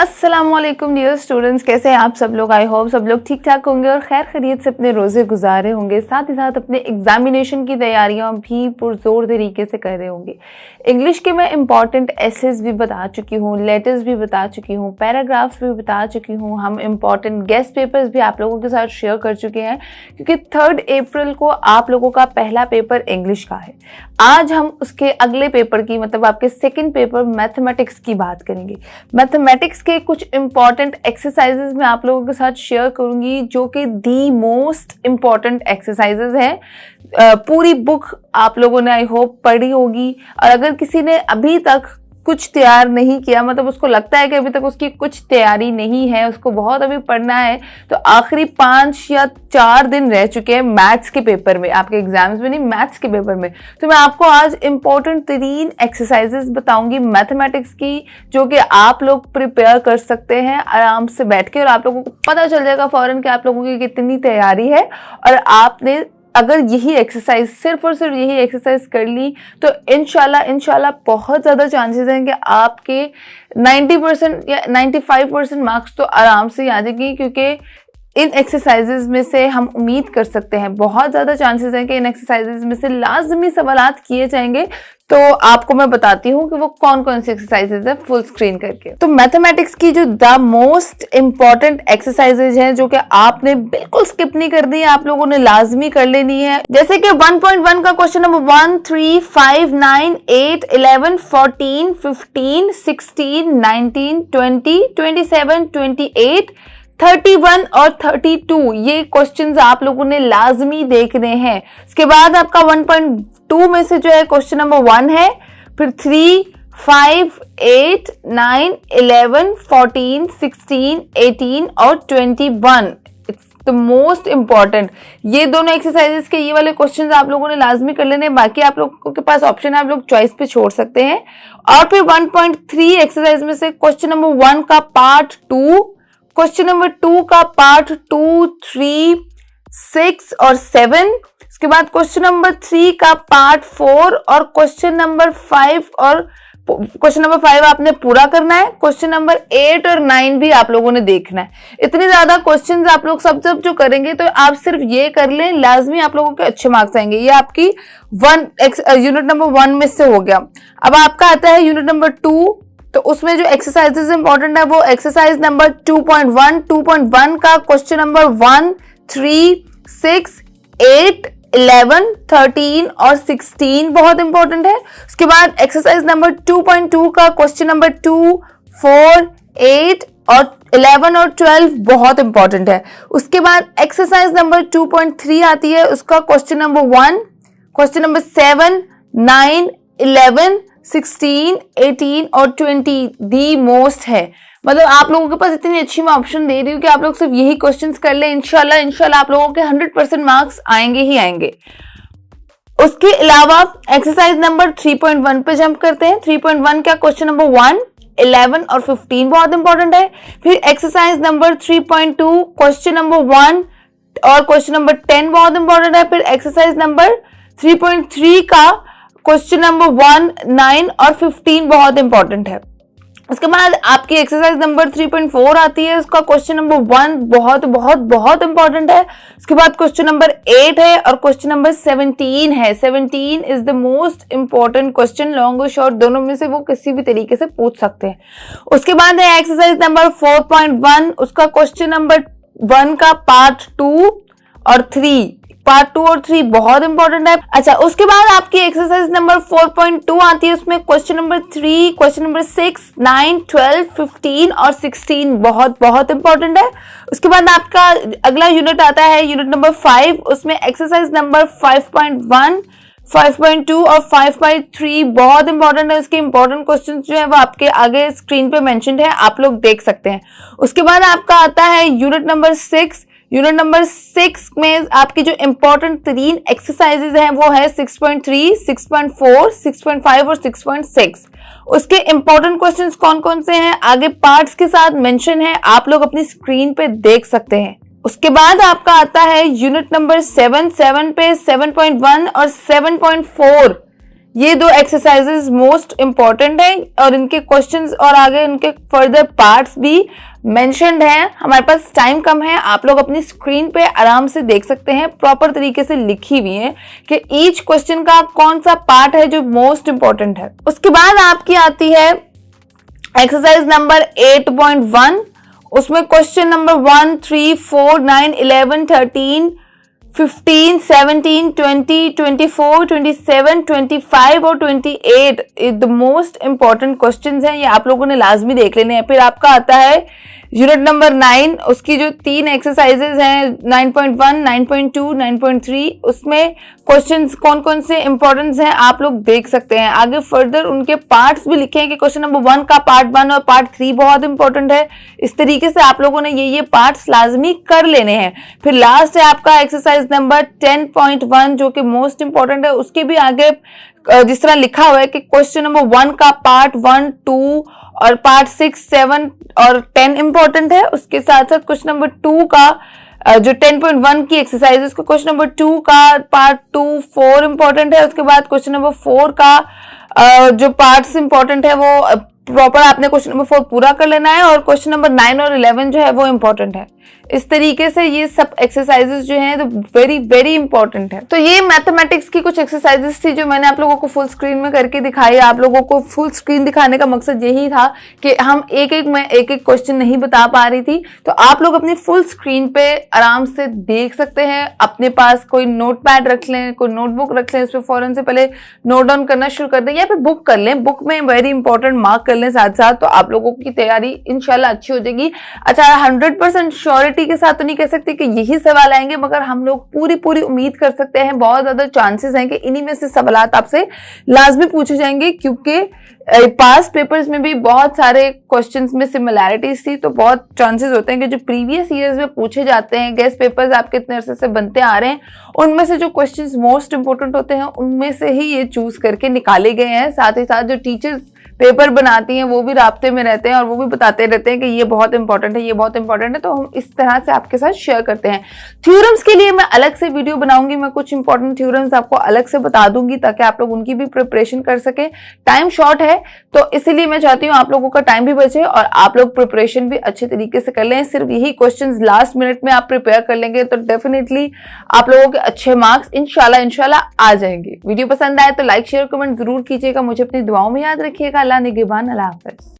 अस्सलाम वालेकुम dear students, कैसे हैं आप सब लोग। आई होप सब लोग ठीक ठाक होंगे और खैर खैरियत से अपने रोज़े गुजारे होंगे। साथ ही साथ अपने एग्जामिनेशन की तैयारियां भी पुरजोर तरीके से कर रहे होंगे। इंग्लिश के मैं इंपॉर्टेंट एसेज भी बता चुकी हूँ, लेटर्स भी बता चुकी हूँ, पैराग्राफ्स भी बता चुकी हूँ। हम इंपॉर्टेंट गेस्ट पेपर्स भी आप लोगों के साथ शेयर कर चुके हैं क्योंकि 3 अप्रैल को आप लोगों का पहला पेपर इंग्लिश का है। आज हम उसके अगले पेपर की मतलब आपके सेकेंड पेपर मैथमेटिक्स की बात करेंगे। मैथमेटिक्स के कुछ इंपॉर्टेंट एक्सरसाइजेज मैं आप लोगों के साथ शेयर करूंगी जो कि दी मोस्ट इंपॉर्टेंट एक्सरसाइजेज हैं। पूरी बुक आप लोगों ने आई होप पढ़ी होगी और अगर किसी ने अभी तक कुछ तैयार नहीं किया, मतलब उसको लगता है कि अभी तक उसकी कुछ तैयारी नहीं है, उसको बहुत अभी पढ़ना है, तो आखिरी 5 या 4 दिन रह चुके हैं मैथ्स के पेपर में, आपके एग्जाम्स में नहीं, मैथ्स के पेपर में। तो मैं आपको आज इंपॉर्टेंट 3 एक्सरसाइजेस बताऊंगी मैथमेटिक्स की जो कि आप लोग प्रिपेयर कर सकते हैं आराम से बैठ के और आप लोगों को पता चल जाएगा फौरन कि आप लोगों की कितनी तैयारी है। और आपने अगर यही एक्सरसाइज सिर्फ और सिर्फ यही एक्सरसाइज कर ली तो इंशाल्लाह बहुत ज़्यादा चांसेस हैं कि आपके 90% या 95% मार्क्स तो आराम से आ जाएंगे, क्योंकि इन एक्सरसाइजेज में से हम उम्मीद कर सकते हैं, बहुत ज़्यादा चांसेस हैं कि इन एक्सरसाइजेज में से लाजमी सवालात किए जाएंगे। तो आपको मैं बताती हूँ कि वो कौन कौन सी एक्सरसाइजेज है फुल स्क्रीन करके। तो मैथमेटिक्स की जो द मोस्ट इंपॉर्टेंट एक्सरसाइजेज हैं जो कि आपने बिल्कुल स्किप नहीं करनी है, आप लोगों ने लाजमी कर लेनी है। जैसे कि 1.1 का क्वेश्चन नंबर 1, 3, 5, 9, 8, 11, 14, 15, 16, 19, 20, 27, 28, 31 और 32 ये क्वेश्चंस आप लोगों ने लाजमी देखने हैं। इसके बाद आपका 1.2 में से जो है क्वेश्चन नंबर 1 है, फिर 3, 5, 8, 9, 11, 14, 16, 18 और 21। It's the most important. ये दोनों एक्सरसाइजेस के ये वाले क्वेश्चंस आप लोगों ने लाजमी कर लेने, बाकी आप लोगों के पास ऑप्शन है, आप लोग चॉइस पे छोड़ सकते हैं। और फिर 1.3 एक्सरसाइज में से क्वेश्चन नंबर 1 का पार्ट 2, क्वेश्चन नंबर 2 का पार्ट 2, 3, 6 और 7। इसके बाद क्वेश्चन नंबर 3 का पार्ट 4 और क्वेश्चन नंबर 5 और क्वेश्चन नंबर 5 आपने पूरा करना है। क्वेश्चन नंबर 8 और 9 भी आप लोगों ने देखना है। इतने ज्यादा क्वेश्चंस आप लोग सब जो करेंगे तो आप सिर्फ ये कर लें, लाजमी आप लोगों के अच्छे मार्क्स आएंगे। ये आपकी यूनिट नंबर 1 में से हो गया। अब आपका आता है यूनिट नंबर 2, तो उसमें जो एक्सरसाइजेस इंपॉर्टेंट है वो एक्सरसाइज नंबर 2.1 का क्वेश्चन नंबर 1, 3, 6, 8, 11, 13 और 16 बहुत इंपॉर्टेंट है। उसके बाद एक्सरसाइज नंबर 2.2 का क्वेश्चन नंबर 2, 4, 8 और 11 और 12 बहुत इंपॉर्टेंट है। उसके बाद एक्सरसाइज नंबर 2.3 आती है, उसका क्वेश्चन नंबर 1, क्वेश्चन नंबर 7, 9, 11, 16, 18 और 20 दी मोस्ट है। मतलब आप लोगों के पास इतनी अच्छी मैं ऑप्शन दे रही हूँ कि आप लोग सिर्फ यही क्वेश्चंस कर लें, इंशाल्लाह आप लोगों के 100% मार्क्स आएंगे ही आएंगे। उसके अलावा एक्सरसाइज नंबर 3.1 पे जंप करते हैं। 3.1 का क्वेश्चन नंबर 1, 11 और 15 बहुत इंपॉर्टेंट है। फिर एक्सरसाइज नंबर 3.2 क्वेश्चन नंबर 1 और क्वेश्चन नंबर 10 बहुत इंपॉर्टेंट है। फिर एक्सरसाइज नंबर 3.3 का क्वेश्चन नंबर 1, 9 और 15 बहुत इंपॉर्टेंट है। उसके बाद आपकी एक्सरसाइज नंबर 3.4 आती है, उसका क्वेश्चन नंबर 1 बहुत बहुत बहुत इंपॉर्टेंट है। उसके बाद क्वेश्चन नंबर 8 है और क्वेश्चन नंबर 17 है। 17 is the most important question, long और शॉर्ट दोनों में से वो किसी भी तरीके से पूछ सकते हैं। उसके बाद है एक्सरसाइज नंबर 4.1, उसका क्वेश्चन नंबर 1 का पार्ट 2 और 3, पार्ट 2 और 3 बहुत इंपॉर्टेंट है। अच्छा, उसके बाद आपकी एक्सरसाइज नंबर 4.2 आती है, उसमें क्वेश्चन नंबर 3, क्वेश्चन नंबर 6, 9, 12, 15 और 16 बहुत बहुत इंपॉर्टेंट है। उसके बाद आपका अगला यूनिट आता है यूनिट नंबर 5, उसमें एक्सरसाइज नंबर 5.1, 5.2 और 5.3 बहुत इंपॉर्टेंट है। उसके इंपॉर्टेंट क्वेश्चन जो है वो आपके आगे स्क्रीन पे मेंशन्ड है, आप लोग देख सकते हैं। उसके बाद आपका आता है यूनिट नंबर 6। यूनिट नंबर 6 में आपकी जो इंपॉर्टेंट 3 एक्सरसाइजेज हैं वो है 6.3, 6.4, 6.5 और 6.6। उसके इंपॉर्टेंट क्वेश्चंस कौन कौन से हैं आगे पार्ट्स के साथ मेंशन है, आप लोग अपनी स्क्रीन पे देख सकते हैं। उसके बाद आपका आता है यूनिट नंबर 7 पे 7.1 और 7.4 ये 2 एक्सरसाइजेस मोस्ट इंपॉर्टेंट है और इनके क्वेश्चंस और आगे इनके फर्दर पार्ट्स भी मेंशन्ड हैं। हमारे पास टाइम कम है, आप लोग अपनी स्क्रीन पे आराम से देख सकते हैं, प्रॉपर तरीके से लिखी हुई है कि ईच क्वेश्चन का कौन सा पार्ट है जो मोस्ट इंपॉर्टेंट है। उसके बाद आपकी आती है एक्सरसाइज नंबर 8.1। उसमें क्वेश्चन नंबर 1, 3, 4, 9, 11, 13, 15, 17, 20, 24, 27, 25 और 28 द मोस्ट इंपॉर्टेंट क्वेश्चंस हैं। ये आप लोगों ने लाजमी देख लेने हैं। फिर आपका आता है यूनिट नंबर 9, उसकी जो 3 एक्सरसाइजेज हैं 9.1, 9.2, 9.3, उसमें क्वेश्चंस कौन कौन से इंपॉर्टेंस हैं आप लोग देख सकते हैं। आगे फर्दर उनके पार्ट्स भी लिखे हैं कि क्वेश्चन नंबर 1 का पार्ट 1 और पार्ट 3 बहुत इंपॉर्टेंट है। इस तरीके से आप लोगों ने ये पार्ट्स लाजमी कर लेने हैं। फिर लास्ट है आपका एक्सरसाइज नंबर 10.1 जो कि मोस्ट इंपॉर्टेंट है। उसके भी आगे जिस तरह लिखा हुआ है कि क्वेश्चन नंबर 1 का पार्ट 1, 2 और पार्ट 6, 7 और 10 इंपॉर्टेंट है। उसके साथ साथ क्वेश्चन नंबर 2 का जो 10.1 की एक्सरसाइज है उसको क्वेश्चन नंबर 2 का पार्ट 2, 4 इंपॉर्टेंट है। उसके बाद क्वेश्चन नंबर 4 का जो पार्ट्स इंपॉर्टेंट है वो प्रॉपर आपने क्वेश्चन नंबर 4 पूरा कर लेना है और क्वेश्चन नंबर 9 और 11 जो है वो इंपॉर्टेंट है। इस तरीके से ये सब एक्सरसाइजेस जो हैं तो वेरी वेरी इंपॉर्टेंट है। तो ये मैथमेटिक्स की कुछ एक्सरसाइजेस थी जो मैंने आप लोगों को फुल स्क्रीन में करके दिखाई। आप लोगों को फुल स्क्रीन दिखाने का मकसद यही था कि हम एक एक क्वेश्चन नहीं बता पा रही थी, तो आप लोग अपनी फुल स्क्रीन पे आराम से देख सकते हैं। अपने पास कोई नोट पैड रख लें, कोई नोटबुक रख लें, इस पर फौरन से पहले नोट डाउन करना शुरू कर दें या फिर बुक कर लें। बुक में वेरी इंपॉर्टेंट मार्क कर लें साथ साथ, तो आप लोगों की तैयारी इंशाल्लाह अच्छी हो जाएगी। अच्छा 100% श्योरिटी के साथ तो नहीं कह सकते कि यही सवाल आएंगे, मगर हम लोग पूरी उम्मीद कर सकते हैं। बहुत ज्यादा चांसेस हैं कि इन्हीं में से सवालात आपसे लाजमी पूछे जाएंगे, क्योंकि पास्ट पेपर्स में भी बहुत सारे क्वेश्चंस में सिमिलैरिटीज थी। तो बहुत चांसेस होते हैं कि जो प्रीवियस ईयर्स में पूछे जाते हैं, गेस्ट पेपर्स आपके इतने अरसे से बनते आ रहे हैं, उनमें से जो क्वेश्चंस मोस्ट इंपोर्टेंट होते हैं उनमें से ही ये चूज करके निकाले गए हैं। साथ ही साथ जो टीचर्स पेपर बनाती हैं वो भी राब्ते में रहते हैं और वो भी बताते रहते हैं कि ये बहुत इंपॉर्टेंट है, ये बहुत इंपॉर्टेंट है। तो हम इस तरह से आपके साथ शेयर करते हैं। थ्योरम्स के लिए मैं अलग से वीडियो बनाऊंगी, मैं कुछ इंपॉर्टेंट थ्योरम्स आपको अलग से बता दूंगी ताकि आप लोग उनकी भी प्रिपरेशन कर सके। टाइम शॉर्ट है तो इसीलिए मैं चाहती हूँ आप लोगों का टाइम भी बचे और आप लोग प्रिपरेशन भी अच्छे तरीके से कर लें। सिर्फ यही क्वेश्चन लास्ट मिनट में आप प्रिपेयर कर लेंगे तो डेफिनेटली आप लोगों के अच्छे मार्क्स इंशाल्लाह आ जाएंगे। वीडियो पसंद आए तो लाइक शेयर कमेंट जरूर कीजिएगा। मुझे अपनी दुआओं में याद रखिएगा। अल्लाह निगहबान। अल्लाह हाफ़िज़।